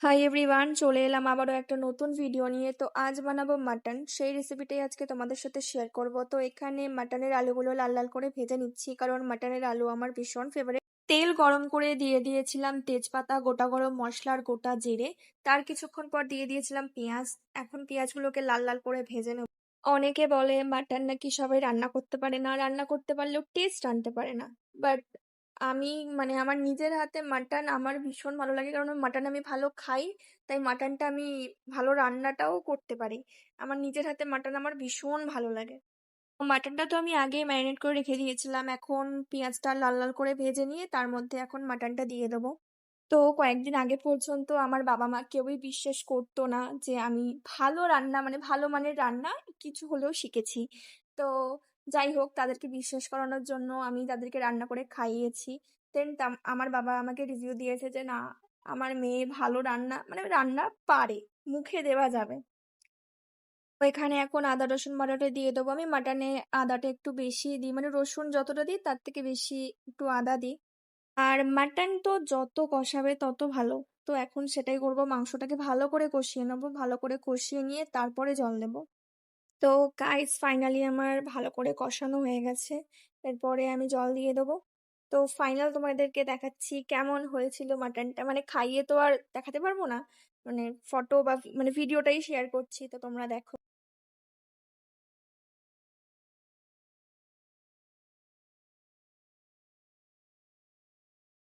Hi everyone, চলে এলাম আবারও একটা নতুন ভিডিও নিয়ে। তো আজ বানাবো মাটন, সেই রেসিপিটাই আজকে তোমাদের সাথে শেয়ার করব। তো এখানে মাটনের আলুগুলো লাল লাল করে ভেজে নিচ্ছি, কারণ মাটনের আলু আমার ভীষণ ফেভারিট। তেল গরম করে দিয়ে দিয়েছিলাম তেজপাতা, গোটা গরম মশলা আর গোটা জিরে। তার কিছুক্ষণ পর দিয়ে দিয়েছিলাম পেঁয়াজ। এখন পেঁয়াজগুলোকে লাল লাল করে ভেজে নেব। অনেকে বলে মাটন নাকি সবাই রান্না করতে পারে না, রান্না করতে পারলেও টেস্ট আনতে পারে না। বাট আমি আমার নিজের হাতে মাটন আমার ভীষণ ভালো লাগে, কারণ মাটন আমি ভালো খাই। তাই মাটনটা আমি ভালো রান্নাটাও করতে পারি। আমার নিজের হাতে মাটন আমার ভীষণ ভালো লাগে। মাটনটা তো আমি আগে ম্যারিনেট করে রেখে দিয়েছিলাম। এখন পেঁয়াজটা লাল লাল করে ভেজে নিয়ে তার মধ্যে এখন মাটনটা দিয়ে দেবো। তো কয়েকদিন আগে পর্যন্ত আমার বাবা মা কেউই বিশ্বাস করতো না যে আমি ভালো রান্না ভালো মানের রান্না কিছু হলেও শিখেছি। তো যাই হোক, তাদেরকে বিশ্বাস করানোর জন্য আমি তাদেরকে রান্না করে খাইয়েছি। দেন আমার বাবা আমাকে রিভিউ দিয়েছে যে না, আমার মেয়ে ভালো রান্না রান্না পারে, মুখে দেওয়া যাবে। তো এখানে এখন আদা রসুন বাটাটা দিয়ে দেবো। আমি মাটনে আদাটা একটু বেশি দিই, রসুন যতটা দিই তার থেকে বেশি একটু আদা দিই। আর মাটন তো যত কষাবে তত ভালো। তো এখন সেটাই করব, মাংসটাকে ভালো করে কষিয়ে নেবো, ভালো করে কষিয়ে নিয়ে তারপরে জল দেবো। তো গাইস, ফাইনালি আমার ভালো করে কষানো হয়ে গেছে। এরপরে আমি জল দিয়ে দেবো। তো ফাইনাল তোমাদেরকে দেখাচ্ছি কেমন হয়েছিল মাটনটা। খাইয়ে তো আর দেখাতে পারবো না, ফটো বা ভিডিওটাই শেয়ার করছি, তো তোমরা দেখো।